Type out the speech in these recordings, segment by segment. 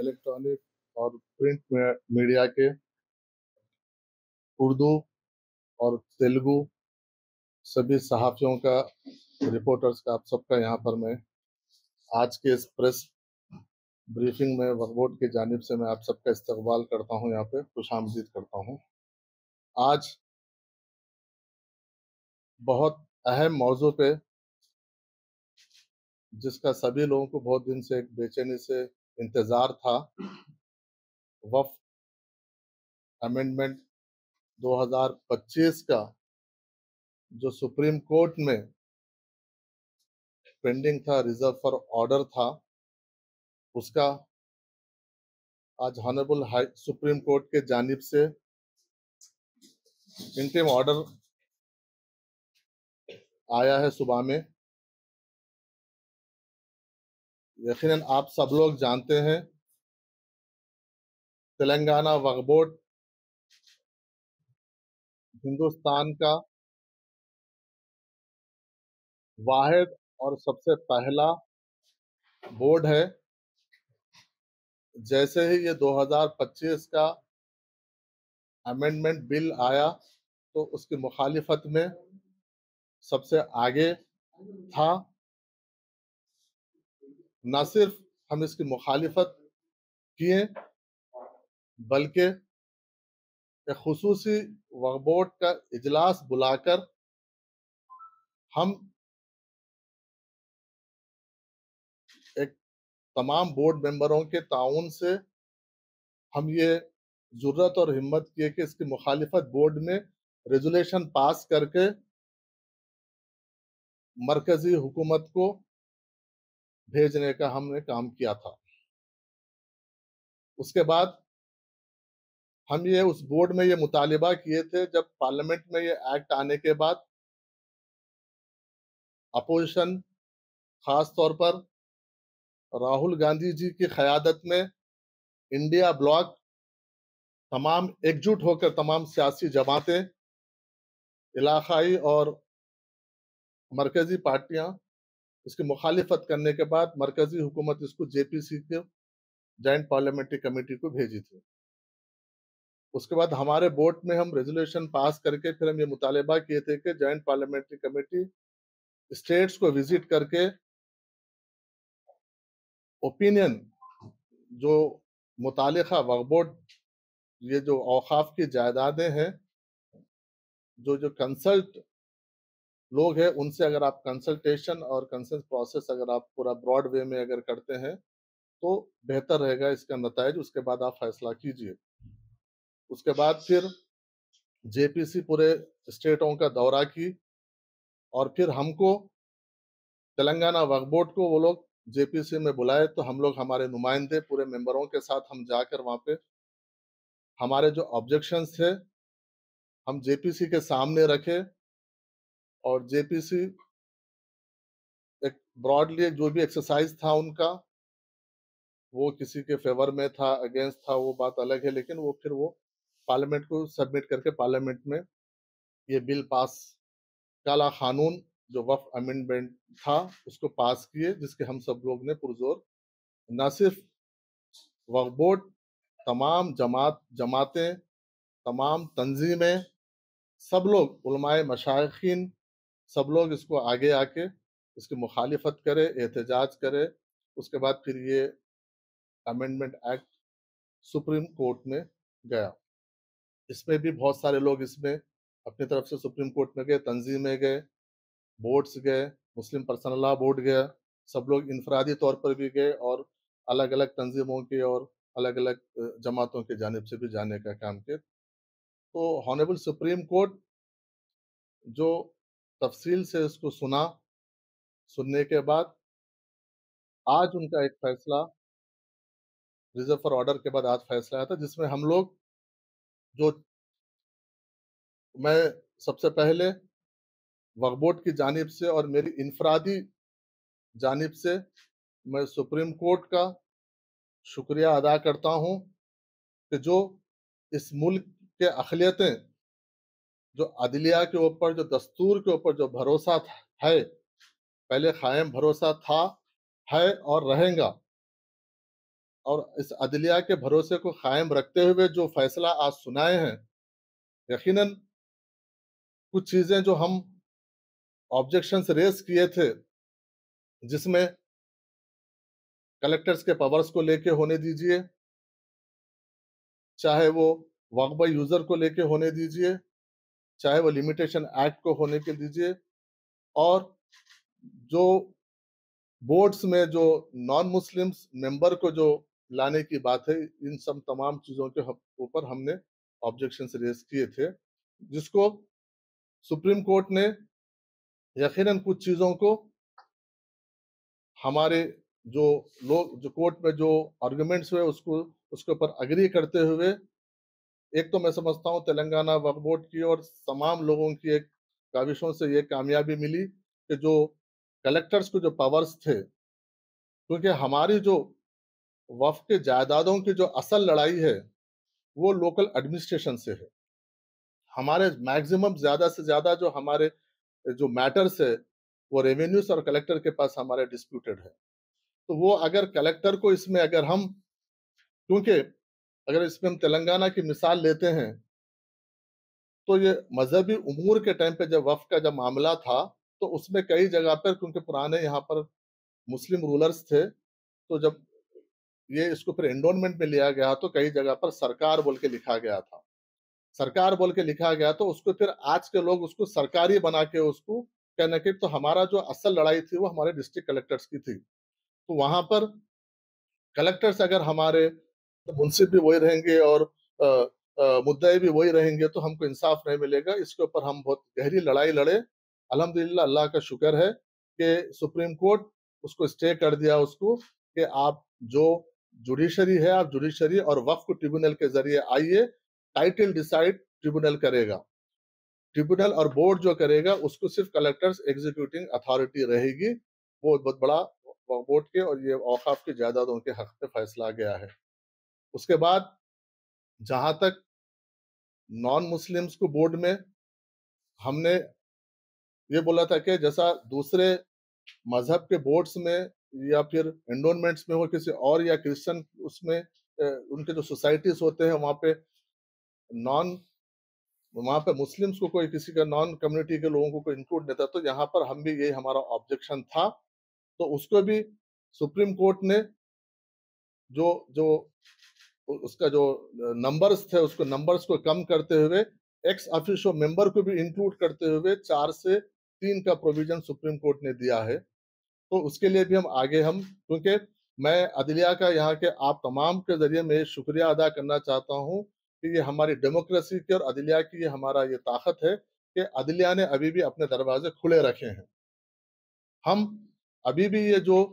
Electronic और print media के उर्दू और तेलुगु सभी सहाफ़ियों का, रिपोर्टर्स का, आप सबका यहाँ पर मैं आज के इस प्रेस ब्रीफिंग में वक्फ बोर्ड की जानिब से मैं आप सबका इस्तकबाल करता हूँ, यहाँ पे खुशामदीद करता हूँ। आज बहुत अहम मौजू पे, जिसका सभी लोगों को बहुत दिन से एक बेचैनी से इंतज़ार था, वक्फ अमेंडमेंट 2025 का जो सुप्रीम कोर्ट में पेंडिंग था, रिजर्व फॉर ऑर्डर था, उसका आज हॉनरेबल हाई सुप्रीम कोर्ट के जानिब से इंटीरिम ऑर्डर आया है सुबह में। यकीनन आप सब लोग जानते हैं, तेलंगाना वक्फ बोर्ड हिंदुस्तान का वाहिद और सबसे पहला बोर्ड है। जैसे ही ये 2025 का अमेंडमेंट बिल आया तो उसकी मुखालिफत में सबसे आगे था। न सिर्फ हम इसकी मुखालिफत किए, बल्कि एक खुसूसी वक्फ बोर्ड का इजलास बुलाकर हम एक तमाम बोर्ड मेंबरों के ताउन से हम ये जुर्रत और हिम्मत किए कि इसकी मुखालिफत बोर्ड में रेजुलेशन पास करके मरकजी हुकूमत को भेजने का हमने काम किया था। उसके बाद हम ये उस बोर्ड में ये मुतालिबा किए थे, जब पार्लियामेंट में ये एक्ट आने के बाद अपोजिशन खास तौर पर राहुल गांधी जी की क़यादत में इंडिया ब्लॉक तमाम एकजुट होकर तमाम सियासी जमातें, इलाकाई और मरकजी पार्टियां इसकी मुखालिफत करने के बाद मरकजी हुकूमत इसको जेपीसी के जॉइंट पार्लियामेंट्री कमेटी को भेजी थी। उसके बाद हमारे बोर्ड में हम रेजोल्यूशन पास करके फिर हम ये मुतालिबा किए थे कि जॉइंट पार्लियामेंट्री कमेटी स्टेट्स को विजिट करके ओपिनियन जो मुतालिका वक्फ बोर्ड, ये जो औकाफ की जायदादें हैं, जो कंसल्ट लोग हैं उनसे अगर आप कंसल्टेशन और कंसेंस प्रोसेस अगर आप पूरा ब्रॉड वे में अगर करते हैं तो बेहतर रहेगा इसका नताइज। उसके बाद आप फैसला कीजिए। उसके बाद फिर जेपीसी पूरे स्टेटों का दौरा की और फिर हमको तेलंगाना वक्फ बोर्ड को वो लोग जेपीसी में बुलाए, तो हम लोग हमारे नुमाइंदे पूरे मेंबरों के साथ हम जाकर वहाँ पे हमारे जो ऑब्जेक्शंस थे हम जेपीसी के सामने रखे और जेपीसी एक ब्रॉडली जो भी एक्सरसाइज था उनका, वो किसी के फेवर में था, अगेंस्ट था, वो बात अलग है, लेकिन वो फिर वो पार्लियामेंट को सबमिट करके पार्लियामेंट में ये बिल पास, काला कानून जो वक्फ अमेंडमेंट था उसको पास किए, जिसके हम सब लोग ने पुरजोर न सिर्फ वक्फ बोर्ड, तमाम जमातें, तमाम तंजीमें, सब लोग उलमाए मशाइखीन, सब लोग इसको आगे आके इसकी मुखालिफत करे, एहतजाज करे। उसके बाद फिर ये अमेंडमेंट एक्ट सुप्रीम कोर्ट में गया। इसमें भी बहुत सारे लोग इसमें अपनी तरफ से सुप्रीम कोर्ट में गए, तंजीमें गए, बोर्ड्स गए, मुस्लिम पर्सनल लॉ बोर्ड गया, सब लोग इनफरादी तौर पर भी गए और अलग अलग तंजीमों के और अलग अलग जमातों की जानिब से भी जाने का काम किया। तो हॉनरेबल सुप्रीम कोर्ट जो तफसील से इसको सुनने के बाद आज उनका एक फैसला, रिजर्व फॉर ऑर्डर के बाद आज फैसला आया था, जिसमें हम लोग जो, मैं सबसे पहले वक्फ बोर्ड की जानिब से और मेरी इनफरादी जानिब से मैं सुप्रीम कोर्ट का शुक्रिया अदा करता हूँ कि जो इस मुल्क के अक़लियतें, जो अदलिया के ऊपर, जो दस्तूर के ऊपर जो भरोसा है, पहले कायम भरोसा था, है और रहेगा, और इस अदलिया के भरोसे को कायम रखते हुए जो फैसला आज सुनाए हैं, यकीनन कुछ चीजें जो हम ऑब्जेक्शंस रेज किए थे, जिसमें कलेक्टर्स के पावर्स को लेके होने दीजिए, चाहे वो वक्फ बाय यूजर को लेके होने दीजिए, चाहे वो लिमिटेशन एक्ट को होने के दीजिए, और जो बोर्ड्स में जो नॉन मुस्लिम्स मेंबर को जो लाने की बात है, इन सब तमाम चीजों के ऊपर हमने ऑब्जेक्शंस रेज किए थे, जिसको सुप्रीम कोर्ट ने यकीनन कुछ चीजों को हमारे जो लोग जो कोर्ट में जो आर्गुमेंट्स हुए उसको उसके ऊपर अग्री करते हुए, एक तो मैं समझता हूँ तेलंगाना वक्फ बोर्ड की और तमाम लोगों की एक काविशों से ये कामयाबी मिली कि जो कलेक्टर्स को जो पावर्स थे, क्योंकि हमारी जो वक्फ के जायदादों की जो असल लड़ाई है वो लोकल एडमिनिस्ट्रेशन से है। हमारे मैक्सिमम ज्यादा से ज्यादा जो हमारे जो मैटर्स है वो रेवेन्यूज और कलेक्टर के पास हमारे डिस्प्यूटेड है। तो वो अगर कलेक्टर को इसमें अगर हम, क्योंकि अगर इसमें हम तेलंगाना की मिसाल लेते हैं, तो ये मजहबी उमूर के टाइम पे जब वक्फ का जब मामला था, तो उसमें कई जगह पर, क्योंकि पुराने यहाँ पर मुस्लिम रूलर्स थे, तो जब ये इसको फिर एंडोनमेंट में लिया गया तो कई जगह पर सरकार बोल के लिखा गया था। सरकार बोल के लिखा गया तो उसको फिर आज के लोग उसको सरकारी बना के उसको कहने के, तो हमारा जो असल लड़ाई थी वो हमारे डिस्ट्रिक्ट कलेक्टर्स की थी। तो वहां पर कलेक्टर्स अगर हमारे, तो मुंसिफ भी वही रहेंगे और मुद्दई भी वही रहेंगे, तो हमको इंसाफ नहीं मिलेगा। इसके ऊपर हम बहुत गहरी लड़ाई लड़े। अल्हम्दुलिल्लाह, अल्लाह का शुक्र है कि सुप्रीम कोर्ट उसको स्टे कर दिया उसको, कि आप जो जुडिशरी है, आप जुडिशरी और वक्फ ट्रिब्यूनल के जरिए आइए, टाइटल डिसाइड ट्रिब्यूनल करेगा। ट्रिब्यूनल और बोर्ड जो करेगा उसको सिर्फ कलेक्टर्स एग्जीक्यूटिंग अथॉरिटी रहेगी। वो बहुत बड़ा बोर्ड के और ये औकाफ की जायदादों के हक में फैसला गया है। उसके बाद जहां तक नॉन मुस्लिम्स को बोर्ड में, हमने ये बोला था कि जैसा दूसरे मजहब के बोर्ड्स में या फिर एंडोनमेंट्स में हो किसी और या क्रिश्चियन उसमें उनके जो सोसाइटीज होते हैं नॉन वहां पे मुस्लिम्स को कोई किसी का नॉन कम्युनिटी के लोगों को कोई इंक्लूड नहीं था, तो यहाँ पर हम भी यही हमारा ऑब्जेक्शन था। तो उसको भी सुप्रीम कोर्ट ने जो जो उसका जो नंबर्स थे उसको नंबर्स को कम करते हुए एक्स ऑफिशियो मेंबर को भी इंक्लूड करते हुए 4 से 3 का प्रोविजन सुप्रीम कोर्ट ने दिया है। तो उसके लिए भी हम आगे हम, क्योंकि मैं अदलिया का यहाँ के आप तमाम के जरिए मैं शुक्रिया अदा करना चाहता हूँ कि ये हमारी डेमोक्रेसी की और अदलिया की ये हमारा ये ताकत है कि अदलिया ने अभी भी अपने दरवाजे खुले रखे हैं। हम अभी भी ये जो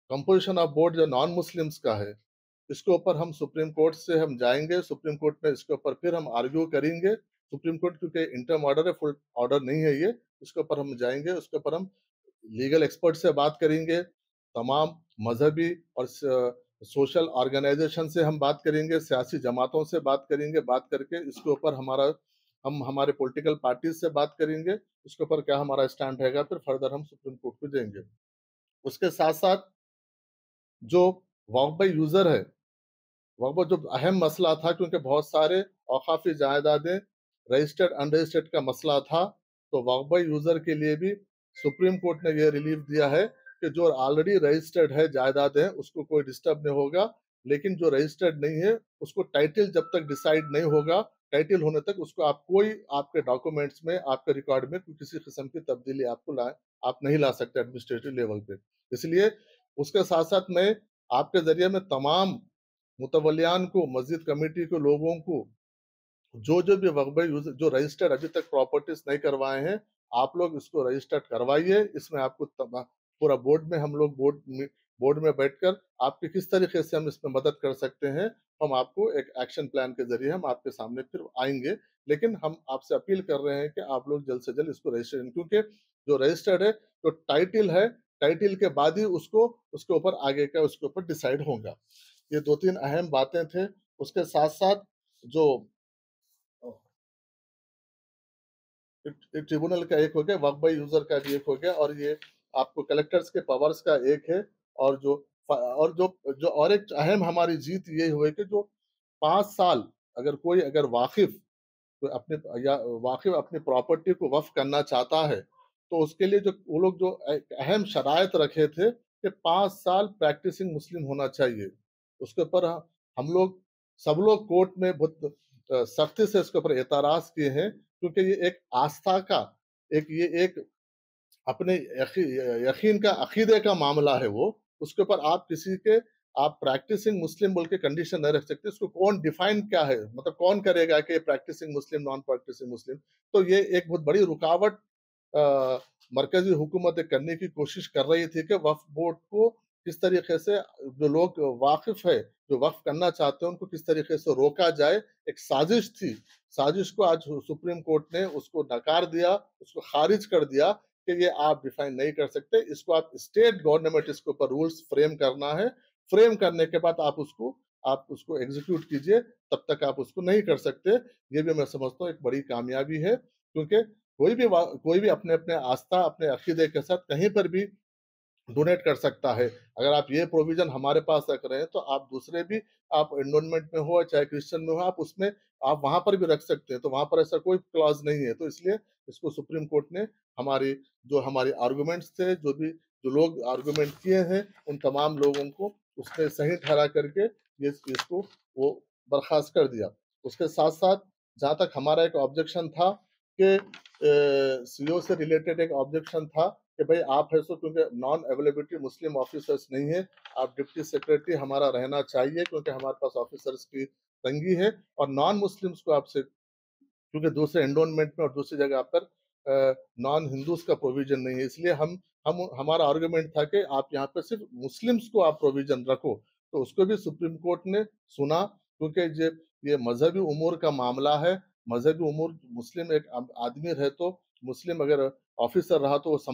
कंपोजिशन ऑफ बोर्ड जो नॉन मुस्लिम्स का है, इसके ऊपर हम सुप्रीम कोर्ट से हम जाएंगे, सुप्रीम कोर्ट में इसके ऊपर फिर हम आर्ग्यू करेंगे। सुप्रीम कोर्ट क्योंकि इंटरम ऑर्डर है, फुल ऑर्डर नहीं है ये, इसके ऊपर हम जाएंगे, उसके ऊपर हम लीगल एक्सपर्ट से बात करेंगे, तमाम मजहबी और सोशल ऑर्गेनाइजेशन से हम बात करेंगे, सियासी जमातों से बात करेंगे, बात करके इसके ऊपर हम हमारे पॉलिटिकल पार्टीज से बात करेंगे, उसके ऊपर क्या हमारा स्टैंड रहेगा, फिर फर्दर हम सुप्रीम कोर्ट को देंगे। उसके साथ साथ जो वॉक बाई यूजर है, वॉक बाई जो अहम मसला था, क्योंकि बहुत सारे औकाफी जायदादें रजिस्टर्ड अनरजिस्टर्ड का मसला था, तो वॉक बाई यूजर के लिए भी सुप्रीम कोर्ट ने यह रिलीफ दिया है कि जो ऑलरेडी रजिस्टर्ड है जायदाद है उसको कोई डिस्टर्ब नहीं होगा, लेकिन जो रजिस्टर्ड नहीं है उसको टाइटल जब तक डिसाइड नहीं होगा, टाइटल होने तक उसको आप कोई आपके डॉक्यूमेंट्स में आपके रिकॉर्ड में किसी किस्म की तब्दीली आप नहीं ला सकते एडमिनिस्ट्रेटिव लेवल पे। इसलिए उसके साथ साथ मैं आपके जरिए में तमाम मुतवलियान को, मस्जिद कमेटी के लोगों को, जो भी वक्फ यूजर जो रजिस्टर्ड अभी तक प्रॉपर्टीज नहीं करवाए हैं, आप लोग इसको रजिस्टर्ड करवाइए। इसमें आपको पूरा बोर्ड में हम लोग बोर्ड में बैठकर आपकी किस तरीके से हम इसमें मदद कर सकते हैं, हम आपको एक एक्शन प्लान के जरिए हम आपके सामने फिर आएंगे। लेकिन हम आपसे अपील कर रहे हैं कि आप लोग जल्द से जल्द इसको रजिस्टर, क्योंकि जो रजिस्टर्ड है तो टाइटल है, टाइटल के बाद ही उसको उसके ऊपर आगे का उसके ऊपर डिसाइड होगा। ये 2-3 अहम बातें थे। उसके साथ साथ जो ट्रिब्यूनल का एक हो गया, वक्फ बाई यूजर का भी एक हो गया, और ये आपको कलेक्टर्स के पावर्स का एक है, और जो और जो जो और एक अहम हमारी जीत ये हुई कि जो 5 साल अगर वाकिफ तो अपने या वाक़ई अपनी प्रॉपर्टी को वक़्फ़ करना चाहता है, तो उसके लिए जो वो लोग जो एक अहम शराइत रखे थे कि 5 साल प्रैक्टिसिंग मुस्लिम होना चाहिए। उसके ऊपर हम लोग सब लोग कोर्ट में बहुत सख्ती से इसके ऊपर एतराज़ किए हैं, क्योंकि ये एक आस्था का, एक अपने यकीन का अकीदे का मामला है वो। उसके ऊपर आप किसी के आप प्रैक्टिसिंग मुस्लिम बोल के कंडीशन नहीं रख सकते। उसको कौन डिफाइन क्या है? मतलब कौन करेगा कि प्रैक्टिसिंग मुस्लिम, नॉन प्रैक्टिसिंग मुस्लिम? तो ये एक बहुत बड़ी रुकावट अ, मरकज़ी हुकूमत करने की कोशिश कर रही थी कि वक्फ बोर्ड को किस तरीके से जो लोग वाकिफ़ है, जो वक्फ करना चाहते हैं, उनको किस तरीके से रोका जाए। एक साजिश थी। साजिश को आज सुप्रीम कोर्ट ने उसको नकार दिया, उसको खारिज कर दिया कि ये आप डिफाइन नहीं कर सकते। इसको आप स्टेट गवर्नमेंट इसके ऊपर रूल्स फ्रेम करना है। फ्रेम करने के बाद आप उसको एग्जीक्यूट कीजिए, तब तक आप उसको नहीं कर सकते। ये भी मैं समझता हूँ एक बड़ी कामयाबी है, क्योंकि कोई भी अपने-अपने आस्था, अपने अकीदे के साथ कहीं पर भी डोनेट कर सकता है। अगर आप ये प्रोविज़न हमारे पास रख रहे हैं, तो आप दूसरे भी, आप एनवायरनमेंट में हो, चाहे क्रिश्चियन में हो, आप वहाँ पर भी रख सकते हैं। तो वहाँ पर ऐसा कोई क्लॉज़ नहीं है। तो इसलिए इसको सुप्रीम कोर्ट ने हमारे आर्गुमेंट्स थे, जो लोग आर्गुमेंट किए हैं, उन तमाम लोगों को उसने सही ठहरा करके इसको वो बर्खास्त कर दिया। उसके साथ-साथ जहाँ तक हमारा एक ऑब्जेक्शन था कि सीओ से रिलेटेड एक ऑब्जेक्शन था कि भाई आप है सो, क्योंकि नॉन अवेलेबिलिटी मुस्लिम ऑफिसर्स नहीं है, आप डिप्टी सेक्रेटरी हमारा रहना चाहिए, क्योंकि हमारे पास ऑफिसर्स की तंगी है, और नॉन मुस्लिम्स को आपसे, क्योंकि दूसरे एंडोनमेंट में और दूसरी जगह पर नॉन हिंदूज का प्रोविजन नहीं है, इसलिए हम हमारा आर्गुमेंट था कि आप यहाँ पे सिर्फ मुस्लिम्स को आप प्रोविजन रखो। तो उसको भी सुप्रीम कोर्ट ने सुना, क्योंकि ये मजहबी उमूर का मामला है। मजहबी उमूर, मुस्लिम एक आदमी रहे तो, मुस्लिम अगर ऑफिसर रहा तो वो